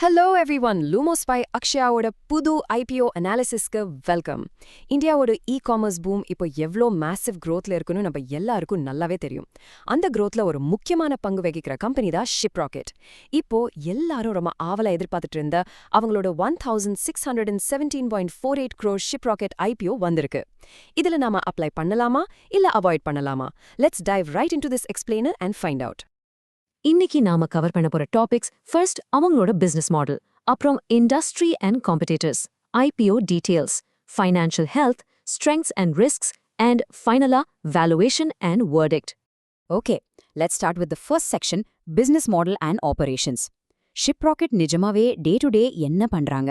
Hello everyone, Lumos by Akshaya oda புது IPO analysisக்கு welcome. இந்தியாவோட e-commerce boom இப்போ எவ்ளோ massive growthல இருக்குன்னு நம்ம எல்லாருக்கும் நல்லாவே தெரியும். அந்த growthல ஒரு முக்கியமான பங்கு வகிக்கிற கம்பெனி தான் Shiprocket. இப்போ எல்லாரும் ரொம்ப ஆவலா எதிர்பார்த்துட்டு இருந்த அவங்களோட 1617.48 crore Shiprocket IPO வந்திருக்கு. இதுல நாம அப்ளை பண்ணலாமா இல்ல அவாய்ட் பண்ணலாமா? Let's dive right into this explainer and find out. இன்னைக்கு நாம கவர் பண்ண போற டாபிக்ஸ் ஃபர்ஸ்ட் அவங்களோட பிசினஸ் மாடல், அப்புறம் industry and competitors, IPO details, financial health, strengths and risks, and ஃபைனலா valuation and verdict. Okay, let's start with the first section, business model and operations. Shiprocket நிஜமாவே day to day என்ன பண்றாங்க?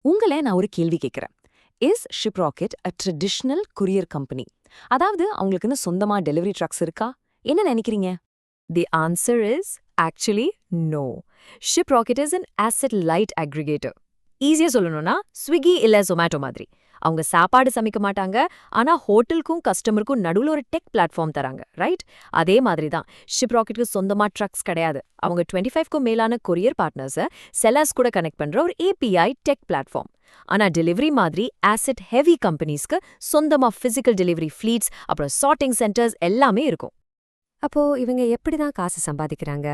உங்களை நான் ஒரு கேள்வி கேட்கிறேன். Is Shiprocket a traditional courier company? அதாவது அவங்களுக்குன்னு சொந்தமா டெலிவரி ட்ரக்ஸ் இருக்கா? என்ன நினைக்கிறீங்க? The answer is actually no. Shiprocket is an asset-light aggregator. ஈஸியா சொல்லணும்னா ஸ்விக்கி இல்ல ஜொமேட்டோ மாதிரி. அவங்க சாப்பாடு சமைக்க மாட்டாங்க, ஆனா ஹோட்டலுக்கும் கஸ்டமருக்கும் நடுவுல ஒரு டெக் பிளாட்ஃபார்ம் தராங்க, ரைட்? அதே மாதிரி தான் ஷிப்ராக்கெட்டுக்கு சொந்தமா ட்ரக்ஸ் கிடையாது. அவங்க 25க்கும் மேலான கொரியர் பார்ட்னர்ஸை செல்லர்ஸ் கூட கனெக்ட் பண்ற ஒரு API டெக் பிளாட்ஃபார்ம். ஆனா டெலிவரி மாதிரி ஆசெட் ஹெவி கம்பெனிஸ்க்கு சொந்தமா பிசிக்கல் டெலிவரி ஃப்ளீட்ஸ், அப்புறம் சார்ட்டிங் சென்டர்ஸ் எல்லாமே இருக்கும். அப்போ இவங்க எப்படி தான் காசு சம்பாதிக்கிறாங்க?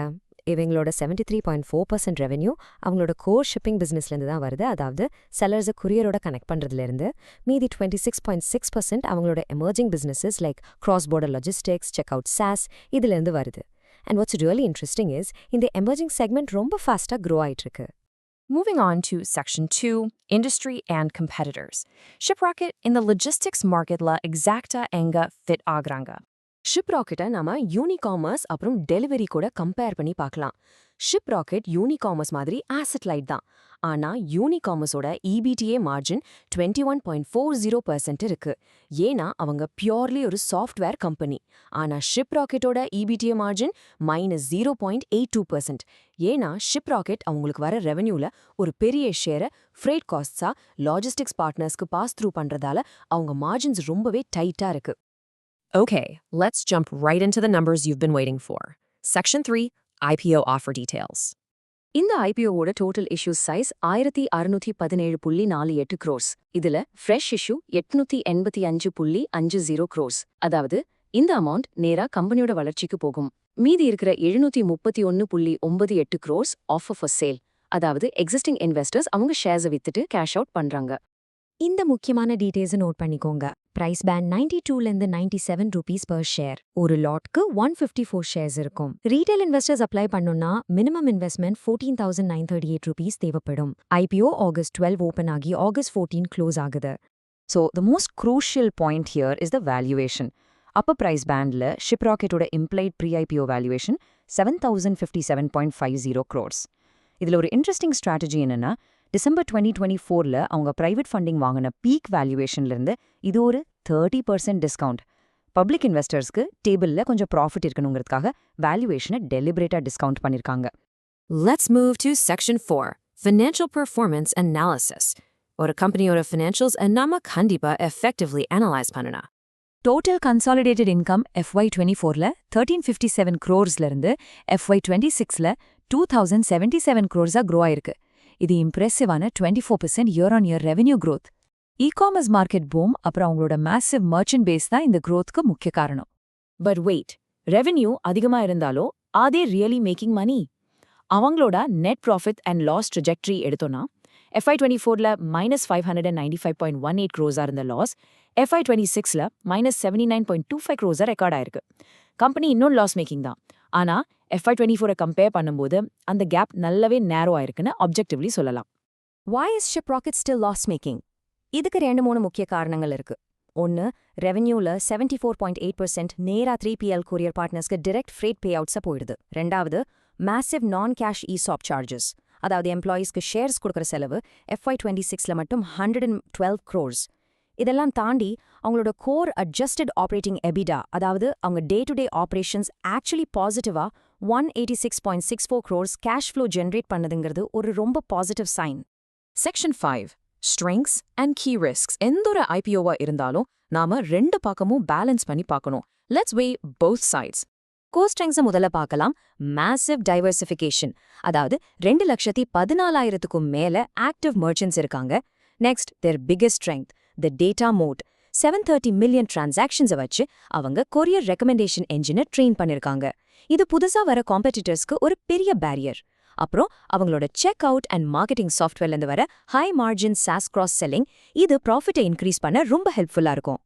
இவங்களோட 73.4% ரெவென்யூ அவங்களோட கோர் ஷிப்பிங் பிசினஸ்லேருந்து தான் வருது. அதாவது செல்லர்ஸை குரியரோட கனெக்ட் பண்ணுறதுலேருந்து. மீதி 26.6% அவங்களோட emerging businesses like cross border logistics, check out sauce இதுலேருந்து வருது. And what's really interesting is இந்த எமர்ஜிங் செக்மெண்ட் ரொம்ப ஃபாஸ்ட்டாக க்ரோ ஆயிட்டு இருக்கு. Moving on to Section 2, Industry and Competitors. Shiprocket in the logistics market la exacta enga fit agranga. ஷிப்ராக்கெட்டை நாம யூனிகாமர்ஸ் அப்புறம் delivery கூட கம்பேர் பண்ணி பார்க்கலாம். ஷிப்ராக்கெட் யூனிகாமர்ஸ் மாதிரி ஆசெட் லைட் தான். ஆனா யூனிகாமர்ஸோட EBTA மார்ஜின் 21.40% இருக்கு. ஏன்னா அவங்க பியூர்லி ஒரு சாஃப்ட்வேர் கம்பெனி. ஆனா ஷிப்ராக்கெட்டோட EBTA மார்ஜின் -0.82%. ஏன்னா ஷிப்ராக்கெட் அவங்களுக்கு வர ரெவென்யூல ஒரு பெரிய ஷேரை ஃப்ரேட் காஸ்ட்ஸா லாஜிஸ்டிக்ஸ் பார்ட்னர்ஸ்க்கு பாஸ் த்ரூ பண்றதால அவங்க மார்ஜின்ஸ் ரொம்பவே டைட்டா இருக்கு. Okay, let's jump right into the numbers you've been waiting for. Section 3, IPO offer details. இந்த IPOவோட டோட்டல் இஷ்யூ சைஸ் 1617.48 crores. இதுல ஃப்ரெஷ் இஷ்யூ 885.50 crores. அதாவது இந்த அமௌண்ட் நேரா கம்பெனியோட வளர்ச்சிக்கு போகும். மீதி இருக்கிற 731.98 crores ஆஃபர் ஃபார் சேல். அதாவது எக்ஸிஸ்டிங் இன்வெஸ்டர்ஸ் அவங்க ஷேர்ஸை வித்துட்டு கேஷ் அவுட் பண்றாங்க. இந்த முக்கியமான டீடைல்ஸை நோட் பண்ணிக்கோங்க. பிரைஸ் பேண்ட் 92லேருந்து 97 ரூபீஸ் per ஷேர். ஒரு லாட்க்கு 154 ஷேர்ஸ் இருக்கும். ரீட்டைல் இன்வெஸ்டர்ஸ் அப்ளை பண்ணணும்னா மினிமம் இன்வெஸ்ட்மெண்ட் 14,938 ரூபீஸ் தேவைப்படும். IPO August 12 ஓபன் ஆகி August 14 க்ளோஸ் ஆகுது. So, the most crucial point here is the valuation. Upper price bandல Shiprocketோட implied pre-IPO valuation 7,057.50 crores. இதுல ஒரு இன்ட்ரெஸ்டிங் ஸ்ட்ராட்டஜி என்னன்னா, டிசம்பர் 2024ல அவங்க பிரைவேட் ஃபண்டிங் வாங்கின peak வேல்யூவேஷன்லேருந்து இது ஒரு 30% டிஸ்கவுண்ட். பப்ளிக் இன்வெஸ்டர்ஸ்க்கு டேபிளில் கொஞ்சம் ப்ராஃபிட் இருக்கணுங்கிறதுக்காக வேல்யூவேஷனை டெலிபரேட்டாக டிஸ்கவுண்ட் பண்ணியிருக்காங்க. Let's move to Section 4, Financial Performance Analysis. ஒரு கம்பெனியோட ஃபினான்ஷியல்ஸ் நாம கண்டிப்பா எஃபெக்டிவ்லி அனலைஸ் பண்ணணும். டோட்டல் கன்சாலிடேட்டட் இன்கம் FY24ல 1357 crores-லேருந்து FY26ல 2077 crores-ஆ க்ரோ ஆயிருக்கு. இது இம்ப்ரெசிவான 24% year-on-year revenue growth. E-commerce market boom அப்புறம் அவங்களோட மேசிவ் மர்ச்சன்ட் பேஸ் தான் இந்த growthக்கு முக்கிய காரணம். பட் வெயிட், ரெவென்யூ அதிகமா இருந்தாலோ ஆதே ரியலி மேக்கிங் மணி? அவங்களோட net profit and loss trajectory எடுத்தோன்னா FY24ல -595.18 crores இருந்த லாஸ் FY26ல -79.25 crores ரெக்கார்ட் ஆயிருக்கு. கம்பெனி இன்னும் லாஸ் மேக்கிங் தான். ஆனா FY24 கம்பேர் பண்ணும்போது அந்த கேப் நல்லாவே நேரோ ஆயிருக்குன்னு ஆப்ஜெக்டிவ்லி சொல்லலாம். Why is Shiprocket still loss-making? இதுக்கு 2-3 முக்கிய காரணங்கள் இருக்கு. ஒன்று, ரெவென்யூல 74.8% நேரா 3PL கொரியர் பார்ட்னர்ஸ்க்கு டிரெக்ட் ஃப்ரேட் பே அவுட்ஸா போயிடுது. ரெண்டாவது, மேசிவ் நான் கேஷ் ESOP சார்ஜஸ், அதாவது எம்ப்ளாயீஸ்க்கு ஷேர்ஸ் கொடுக்குற செலவு FY26ல மட்டும் 112 crores. இதெல்லாம் தாண்டி அவங்களோட கோர் அட்ஜஸ்டட் ஆப்ரேட்டிங் EBITDA, அதாவது அவங்க day to day operations actually பாசிட்டிவா 186.64 crores கேஷ் ஃப்ளோ ஜென்ரேட் பண்ணதுங்கிறது ஒரு ரொம்ப positive sign. Section 5, Strengths and Key Risks. எந்த ஒரு IPO-வா இருந்தாலும் நாம ரெண்டு பக்கமும் பேலன்ஸ் பண்ணி பார்க்கணும். Let's weigh both sides. Core ஸ்ட்ரெங்ஸை முதல்ல பார்க்கலாம். மேசிவ் டைவர்சிஃபிகேஷன், அதாவது 2,14,000க்கும் மேல ஆக்டிவ் மர்ச்சன்ட்ஸ் இருக்காங்க. Next their biggest strength, the data moat. 730 million டிரான்சாக்ஷன்ஸை வச்சு அவங்க கொரியர் ரெக்கமெண்டேஷன் என்ஜினை ட்ரெயின் பண்ணிருக்காங்க. இது புதுசா வர காம்படிட்டர்ஸ்க்கு ஒரு பெரிய பேரியர். அப்புறம் அவங்களோட செக் அவுட் அண்ட் மார்க்கெட்டிங் சாஃப்ட்வேர்லேருந்து வர high margin sauce cross selling, இது ப்ராஃபிட்டை இன்க்ரீஸ் பண்ண ரொம்ப ஹெல்ப்ஃபுல்லா இருக்கும்.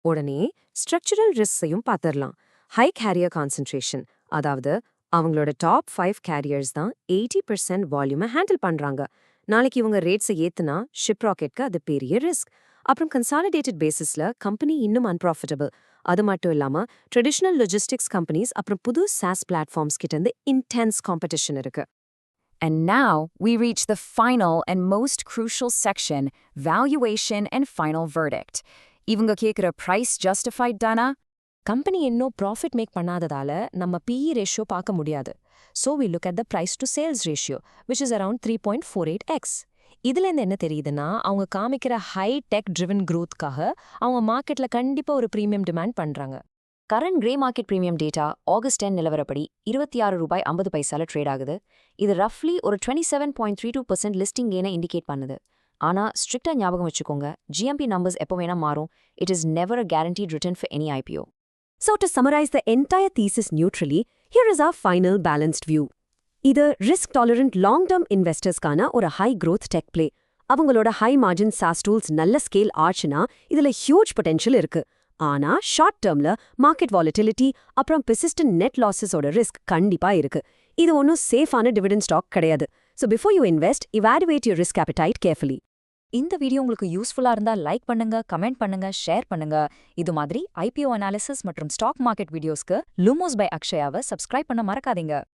உடனே ஸ்ட்ரக்சரல் ரிஸ்கையும் பார்த்துடலாம். ஹை கேரியர் கான்சென்ட்ரேஷன், அதாவது அவங்களோட டாப் 5 கேரியர்ஸ் தான் 80% வால்யூமை ஹேண்டில் பண்றாங்க. நாளைக்கு இவங்க ரேட்ஸை ஏத்துனா ஷிப்ராக்கெட்க்கு அது பெரிய ரிஸ்க். அப்புறம் கன்சாலிடேட்டட் பேசிஸ்ல கம்பெனி இன்னும் அன்ப்ராஃபிட்டபிள். அது மட்டும் இல்லாம ட்ரெடிஷனல் லாஜிஸ்டிக்ஸ் கம்பெனிஸ் அப்புறம் புது சாஸ் பிளாட்ஃபார்ம்ஸ் கிட்ட இருந்து இன்டென்ஸ் காம்படிஷன் இருக்கு. And now we reach the final and most crucial section, valuation and final verdict. இவங்க கேக்குற price justified தானா? கம்பெனி இன்னும் ப்ராஃபிட் மேக் பண்ணாததால நம்ம PE ரேஷியோ பார்க்க முடியாது. So we look at the price to sales ratio, which is around 3.48x. இதுலேருந்து என்ன தெரியுதுன்னா, அவங்க காமிக்கிற ஹை டெக் ட்ரிவன் க்ரோத்காக அவங்க மார்க்கெட்ல கண்டிப்பா ஒரு ப்ரீமியம் டிமாண்ட் பண்றாங்க. Current grey market premium data August 10 நிலவரப்படி ₹26.50 ட்ரேட் ஆகுது. இது ரஃப்லி ஒரு 27.32% லிஸ்டிங் கெயினை இண்டிகேட் பண்ணுது. ஆனா ஸ்ட்ரிக்டா ஞாபகம் வச்சுக்கோங்க, GMP நம்பர்ஸ் எப்போ வேணா மாறும். It is never a guaranteed return for any IPO. So to summarize the entire thesis neutrally, here is our final balanced view. இது risk-tolerant long-term investorsக்கான ஒரு high-growth tech play. அவங்களோட high-margin SaaS tools நல்ல scale ஆச்சுனா இதுல huge potential இருக்கு. ஆனா short டேர்ம்ல market volatility அப்புறம் persistent net losses-ஓட risk கண்டிப்பா இருக்கு. இது ஒன்றும் சேஃபான dividend stock கிடையாது. So before you invest, evaluate your risk appetite carefully. இந்த வீடியோ உங்களுக்கு யூஸ்ஃபுல்லா இருந்தா லைக் பண்ணுங்க, கமெண்ட் பண்ணுங்க, ஷேர் பண்ணுங்க. இது மாதிரி IPO அனாலிசிஸ் மற்றும் ஸ்டாக் மார்க்கெட் வீடியோஸ்க்கு Lumos by அக்ஷயாவை சப்ஸ்கிரைப் பண்ண மறக்காதீங்க.